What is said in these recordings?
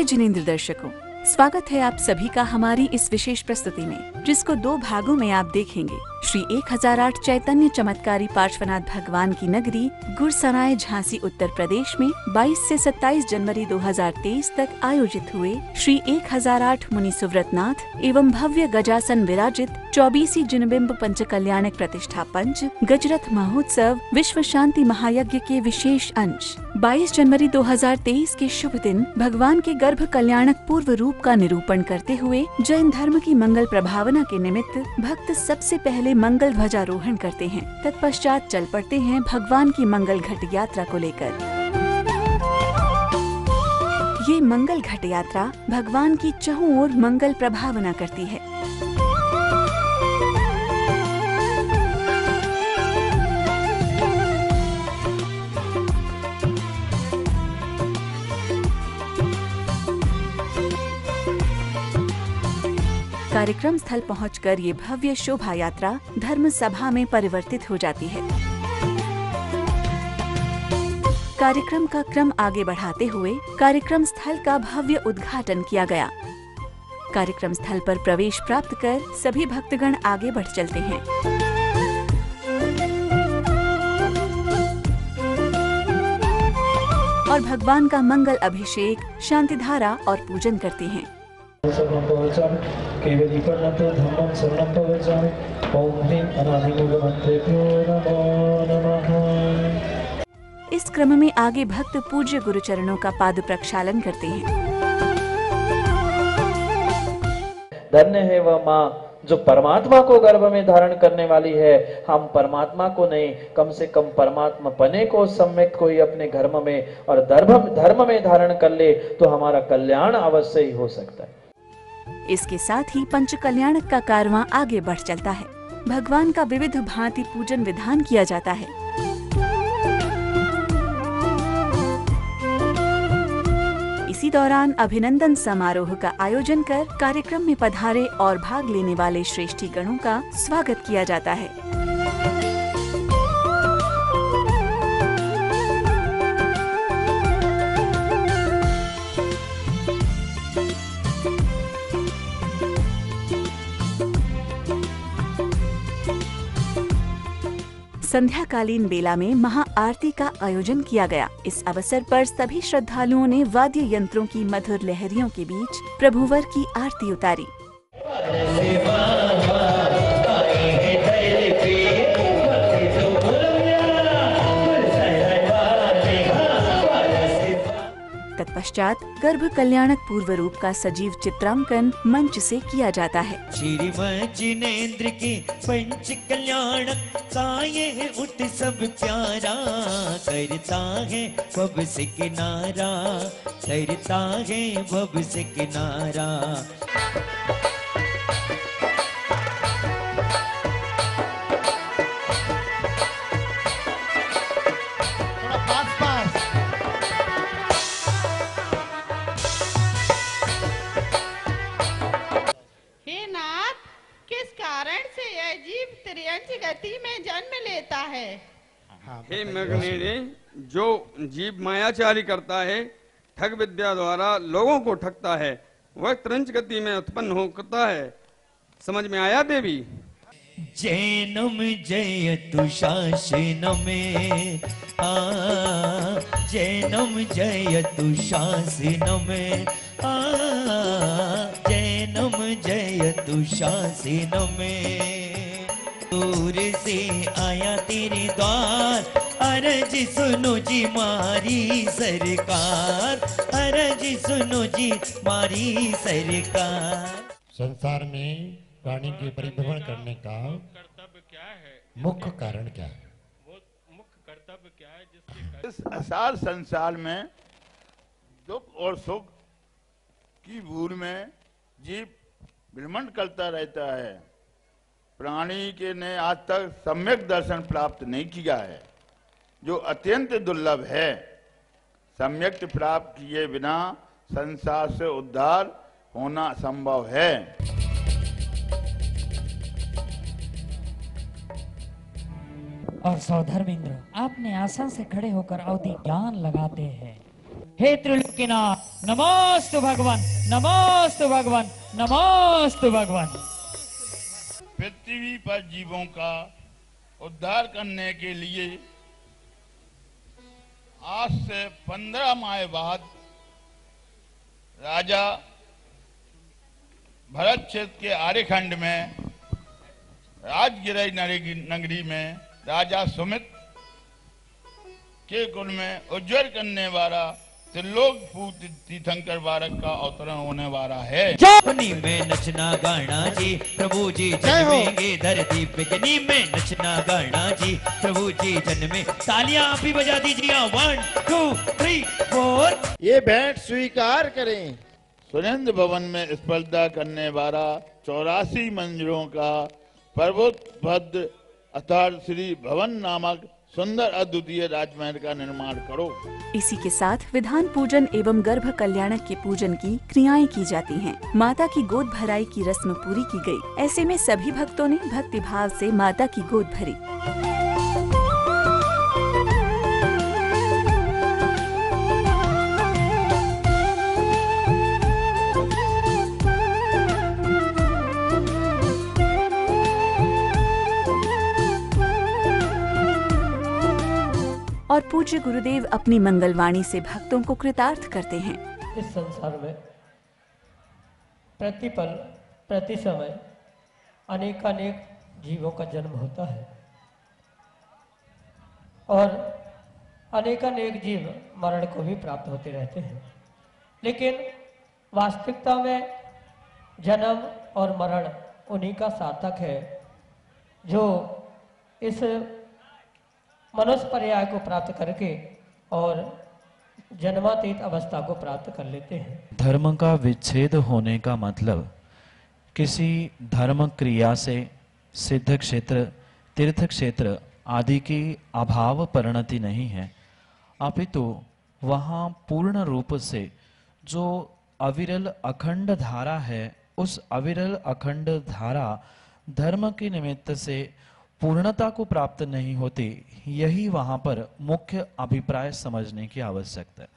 जय जिनेंद्र दर्शकों, स्वागत है आप सभी का हमारी इस विशेष प्रस्तुति में, जिसको 2 भागों में आप देखेंगे। श्री 1008 चैतन्य चमत्कारी पार्श्वनाथ भगवान की नगरी गुरसराय झांसी उत्तर प्रदेश में 22 से 27 जनवरी 2023 तक आयोजित हुए श्री 1008 मुनि सुव्रतनाथ एवं भव्य गजासन विराजित 24 जिनबिंब पंचकल्याणक प्रतिष्ठा पंच गजरथ महोत्सव विश्व शांति महायज्ञ के विशेष अंश 22 जनवरी 2023 के शुभ दिन भगवान के गर्भ कल्याणक पूर्व रूप का निरूपण करते हुए जैन धर्म की मंगल प्रभावना के निमित्त भक्त सबसे पहले मंगल ध्वजारोहण करते हैं। तत्पश्चात चल पड़ते हैं भगवान की मंगल घट यात्रा को लेकर। ये मंगल घट यात्रा भगवान की चहुं ओर मंगल प्रभावना करती है। कार्यक्रम स्थल पहुंचकर ये भव्य शोभा यात्रा धर्म सभा में परिवर्तित हो जाती है। कार्यक्रम का क्रम आगे बढ़ाते हुए कार्यक्रम स्थल का भव्य उद्घाटन किया गया। कार्यक्रम स्थल पर प्रवेश प्राप्त कर सभी भक्तगण आगे बढ़ चलते हैं। और भगवान का मंगल अभिषेक, शांति धारा और पूजन करते हैं। इस क्रम में आगे भक्त पूज्य गुरुचरणों का पाद प्रक्षालन करते हैं। धन्य है वह माँ जो परमात्मा को गर्भ में धारण करने वाली है। हम परमात्मा को नहीं, कम से कम परमात्मा पने को सम्यक को ही अपने घर में और धर्म में धारण कर ले तो हमारा कल्याण अवश्य ही हो सकता है। इसके साथ ही पंच कल्याणक का कारवां आगे बढ़ चलता है। भगवान का विविध भांति पूजन विधान किया जाता है। इसी दौरान अभिनंदन समारोह का आयोजन कर कार्यक्रम में पधारे और भाग लेने वाले श्रेष्ठी गणों का स्वागत किया जाता है। संध्याकालीन बेला में महाआरती का आयोजन किया गया। इस अवसर पर सभी श्रद्धालुओं ने वाद्य यंत्रों की मधुर लहरियों के बीच प्रभुवर की आरती उतारी। तत्पश्चात गर्भ कल्याणक पूर्व रूप का सजीव चित्रांकन मंच से किया जाता है। श्री जिनेंद्र के पंच कल्याणक साये उठ सब प्यारा करता है भव से किनारा, करता है भव से किनारा। गति में जन्म लेता है। हे मगनेरे, जो जीव मायाचारी करता है, ठग विद्या द्वारा लोगों को ठगता है, वह त्रंच गति में उत्पन्न होता है। समझ में आया देवी? जैनम जयतु शासनम में जैनम जयतु शासनम में जैनम जयतु शासनम में। दूर से आया तेरे द्वार, अरज सुनो जी मारी सरकार, अरज सुनो जी मारी सरकार। संसार में प्राणी के परिभ्रमण करने का कर्तव्य क्या है? मुख्य कारण क्या है? वो मुख्य कर्तव्य क्या है जिसके इस असार संसार में दुख और सुख की भूल में जीव भ्रमण करता रहता है। प्राणी के ने आज तक सम्यक दर्शन प्राप्त नहीं किया है, जो अत्यंत दुर्लभ है। सम्यक प्राप्त किए बिना संसार से उद्धार होना असंभव है। और सौधर्मेंद्र, आपने आसन से खड़े होकर अवधि ज्ञान लगाते हैं। हे त्रिलोक किनार। नमोस्तु भगवान, नमोस्तु भगवान, नमोस्तु भगवान। पृथ्वी पर जीवों का उद्धार करने के लिए आज से 15 माह बाद राजा भरत क्षेत्र के आर्यखंड में राजगिरी नगरी में राजा सुमित के कुल में उज्जवल करने वाला त्रिलोक पूत तीर्थंकर बालक का अवतरण होने वाला है। अपनी में नचना गाना जी प्रभु जी जन्मेंगे धरती पे गनी में नचना गाना जी प्रभु जी जन्मे। तालियां आप ही बजा दीजिए। 1 2 3 4। ये भेंट स्वीकार करें। सुरेंद्र भवन में स्पर्धा करने वाला 84 मंदिरों का पर्वतभद्र अर्थात श्री भवन नामक सुंदर अद्वितीय राजमहल का निर्माण करो। इसी के साथ विधान पूजन एवं गर्भ कल्याणक के पूजन की क्रियाएं की जाती हैं। माता की गोद भराई की रस्म पूरी की गई। ऐसे में सभी भक्तों ने भक्ति भाव से माता की गोद भरी। और पूज्य गुरुदेव अपनी मंगलवाणी से भक्तों को कृतार्थ करते हैं। इस संसार में प्रतिपल प्रति समय अनेकानेक जीवों का जन्म होता है और अनेकानेक जीव मरण को भी प्राप्त होते रहते हैं। लेकिन वास्तविकता में जन्म और मरण उन्हीं का सार्थक है जो इस मनुष्य पर्याय को प्राप्त करके और जन्मातीत अवस्था को प्राप्त कर लेते हैं। धर्म का विच्छेद होने का मतलब किसी धर्म क्रिया से सिद्ध क्षेत्र, तीर्थ क्षेत्र आदि की अभाव परिणति नहीं है, अपितु वहाँ पूर्ण रूप से जो अविरल अखंड धारा है, उस अविरल अखंड धारा धर्म के निमित्त से पूर्णता को प्राप्त नहीं होती। यही वहां पर मुख्य अभिप्राय समझने की आवश्यकता है।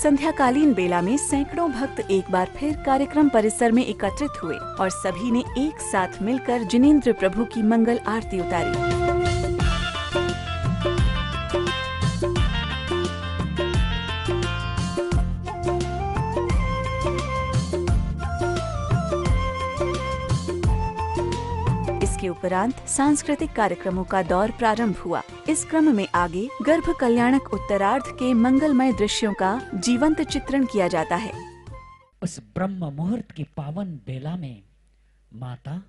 संध्याकालीन बेला में सैकड़ों भक्त एक बार फिर कार्यक्रम परिसर में एकत्रित हुए और सभी ने एक साथ मिलकर जिनेंद्र प्रभु की मंगल आरती उतारी। के उपरांत सांस्कृतिक कार्यक्रमों का दौर प्रारंभ हुआ। इस क्रम में आगे गर्भ कल्याणक उत्तरार्ध के मंगलमय दृश्यों का जीवंत चित्रण किया जाता है। उस ब्रह्म मुहूर्त की पावन बेला में माता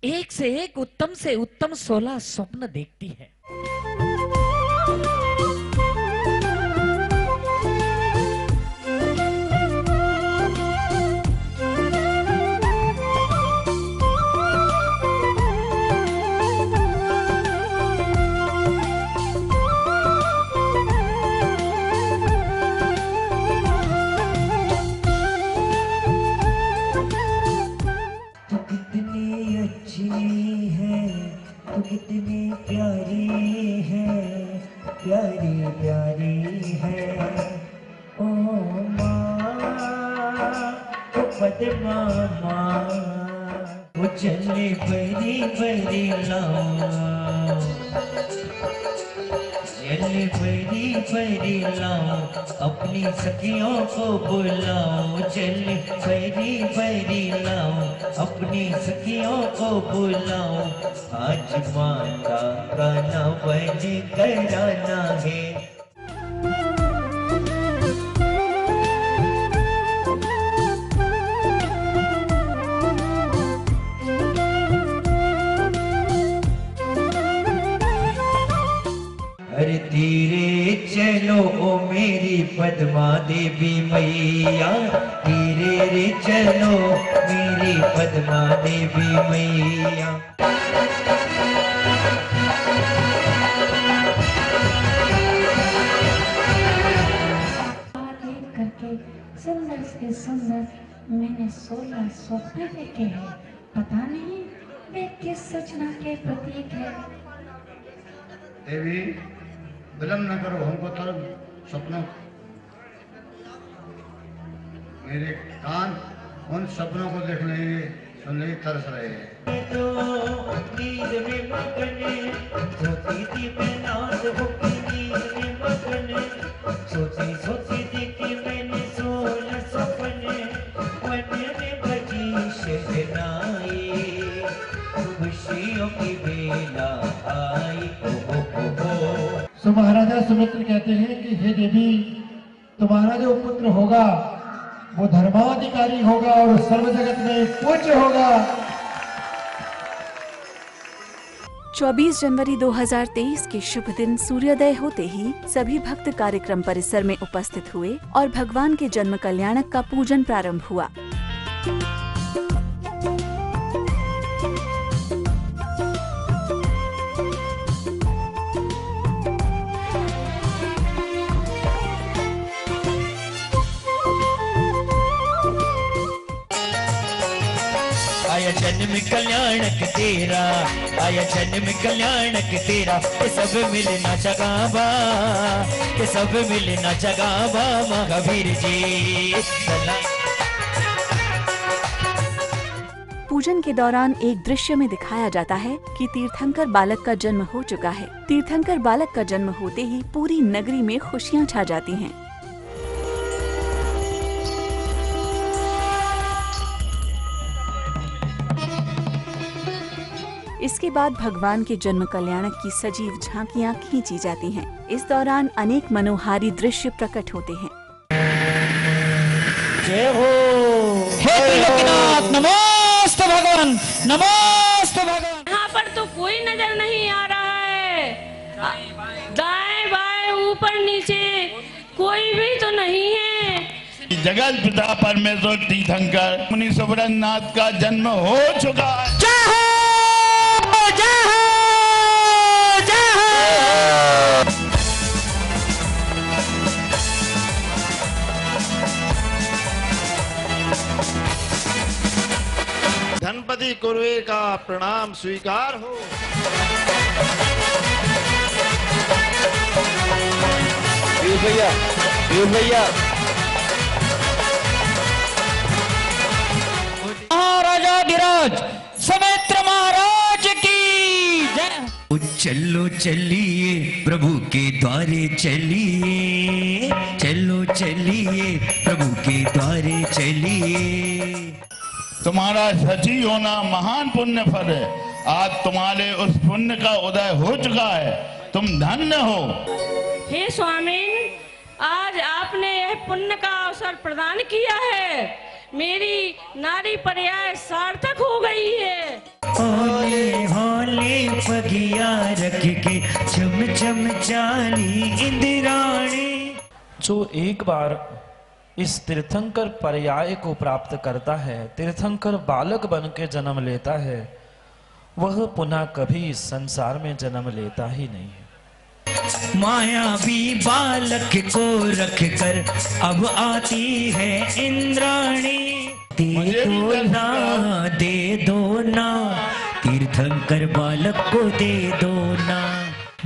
एक से एक उत्तम से उत्तम 16 स्वप्न देखती है। कितनी प्यारी है, प्यारी प्यारी है ओ माँ, ओ पद्मा माँ, वो चले बड़ी बड़ी लाओ, चले बड़ी बड़ी लाओ, अपनी सखियों को बुलाओ, चले बड़ी बड़ी लाओ, अपनी सखियों को बुलाओ, आज माता का नवन कराना है। अरे धीरे चलो ओ मेरी पद्मा देवी मैया, धीरे रे चलो मेरी पद्मा देवी मैया। करके सुंदर से सुंदर मैंने 16 स्वप्न देखे हैं, पता नहीं वे किस सूचना के प्रतीक है। देवी विलम्ब न करो, हमको तो स्वप्न मेरे कान उन सपनों को देखने सुनने की तरस रहे हैं। सोची देखी मैंने 16 सपने, मन में बजी शहनाई, खुशियों की बेला आई। सो महाराजा सुमित्र कहते हैं कि हे देवी, तुम्हारा जो पुत्र होगा वो धर्माधिकारी होगा और सर्व जगत में पूज्य होगा। 24 जनवरी 2023 के शुभ दिन सूर्योदय होते ही सभी भक्त कार्यक्रम परिसर में उपस्थित हुए और भगवान के जन्म कल्याणक का पूजन प्रारंभ हुआ। आया जन्म कल्याणक तेरा, आया जन्म कल्याणक तेरा, के सब मिलना जगावा, के सब मिलना जगावा महावीर जी। पूजन के दौरान एक दृश्य में दिखाया जाता है कि तीर्थंकर बालक का जन्म हो चुका है। तीर्थंकर बालक का जन्म होते ही पूरी नगरी में खुशियां छा जाती हैं। इसके बाद भगवान के जन्म कल्याणक की सजीव झांकियां खींची जाती हैं। इस दौरान अनेक मनोहारी दृश्य प्रकट होते हैं। जय हो, हे त्रिलोकीनाथ, नमोस्तु भगवान, नमोस्तु भगवान। यहाँ पर तो कोई नजर नहीं आ रहा है, दाएं बाएं ऊपर नीचे कोई भी तो नहीं है। जगत पिता परमेश्वर तीर्थंकर मुनि सुब्रतनाथ का जन्म हो चुका है। धनपति कुरवे का प्रणाम स्वीकार हो। भैया महाराजा धीराज सुमित्र महाराज की जय। चलो चलिए प्रभु के द्वारे चलिए, चलो चलिए प्रभु के द्वारे चलिए। तुम्हारा सची होना महान पुण्य फल है। आज तुम्हारे उस पुण्य का उदय हो चुका है, तुम धन्य हो। हे स्वामी, आज आपने यह पुण्य का अवसर प्रदान किया है, मेरी नारी पर्याय सार्थक हो गई है। होले होले पगिया रख के चम चम चाली इंद्राणी। जो एक बार इस तीर्थंकर पर्याय को प्राप्त करता है, तीर्थंकर बालक बन के जन्म लेता है, वह पुनः कभी इस संसार में जन्म लेता ही नहीं है। मायावी बालक को रख कर अब आती है इंद्राणी। दे दो ना, दे दो ना, तीर्थंकर बालक को दे दो ना।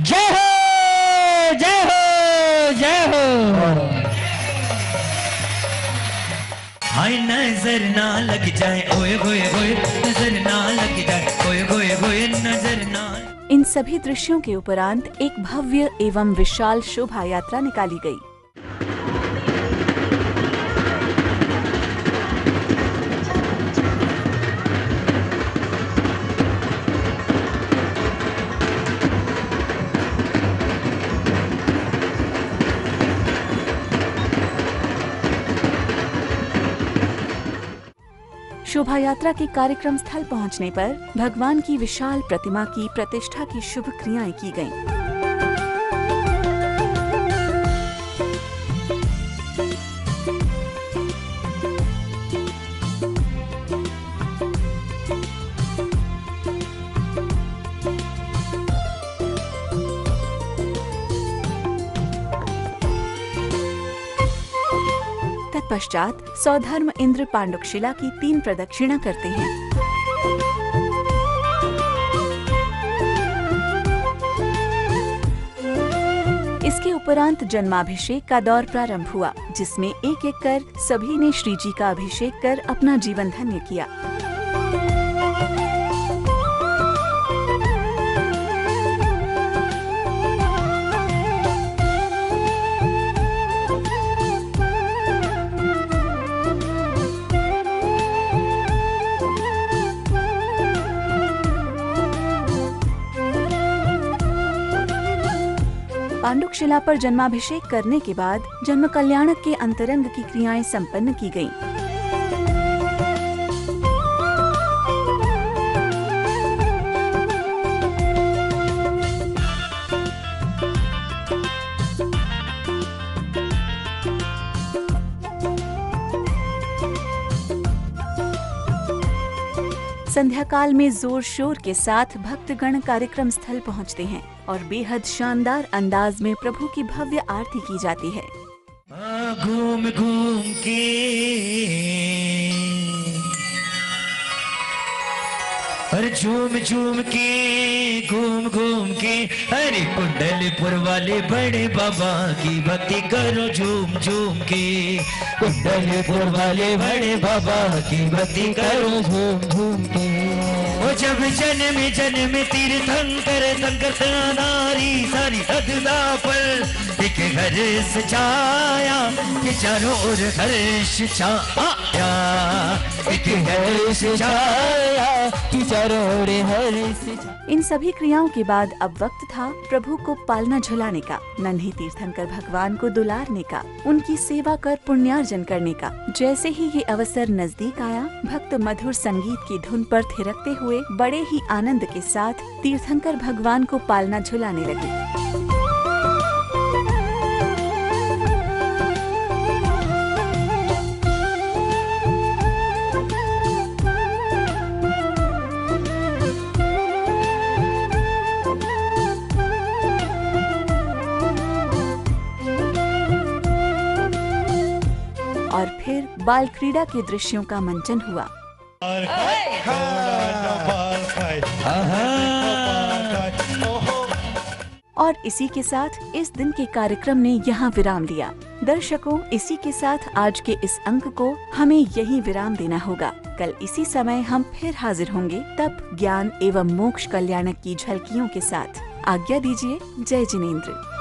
जय हो, जय हो, जय हो। हाय नजर ना लग जाए, ओए ओए ओए, नजर ना लग जाए, ओए ओए ओए, नजर ना। इन सभी दृश्यों के उपरांत एक भव्य एवं विशाल शोभा यात्रा निकाली गई। शोभा यात्रा के कार्यक्रम स्थल पहुंचने पर भगवान की विशाल प्रतिमा की प्रतिष्ठा की शुभ क्रियाएं की गईं। तत्पश्चात सौधर्म इंद्र पांडुकशिला की 3 प्रदक्षिणा करते हैं। इसके उपरांत जन्माभिषेक का दौर प्रारंभ हुआ, जिसमें एक एक कर सभी ने श्री जी का अभिषेक कर अपना जीवन धन्य किया। पांडुक शिला पर जन्माभिषेक करने के बाद जन्म कल्याणक के अंतरंग की क्रियाएं संपन्न की गयीं। संध्या काल में जोर शोर के साथ भक्तगण कार्यक्रम स्थल पहुंचते हैं और बेहद शानदार अंदाज में प्रभु की भव्य आरती की जाती है। घूम घूम के और झूम झूम के घूम घूम के अरे कुंडलपुर वाले बड़े बाबा की भक्ति करो झूम झूम के। कुंडलपुर वाले बड़े बाबा की भक्ति करो झूम झूम के। वो जब जन्म तीर्थंकर संकर नारी सारी सददा पर एक घर सजाया कि चारों ओर हर्ष छाया। एक घर सजाया कि चारों ओर हर्ष। इन सभी क्रियाओं के बाद अब वक्त था प्रभु को पालना झुलाने का, नन्हे तीर्थंकर भगवान को दुलारने का, उनकी सेवा कर पुण्यार्जन करने का। जैसे ही ये अवसर नजदीक आया, भक्त मधुर संगीत की धुन पर थिरकते हुए बड़े ही आनंद के साथ तीर्थंकर भगवान को पालना झुलाने लगे। और फिर बाल क्रीड़ा के दृश्यों का मंचन हुआ। और इसी के साथ इस दिन के कार्यक्रम ने यहाँ विराम लिया। दर्शकों, इसी के साथ आज के इस अंक को हमें यहीं विराम देना होगा। कल इसी समय हम फिर हाजिर होंगे, तब ज्ञान एवं मोक्ष कल्याणक की झलकियों के साथ। आज्ञा दीजिए। जय जिनेंद्र।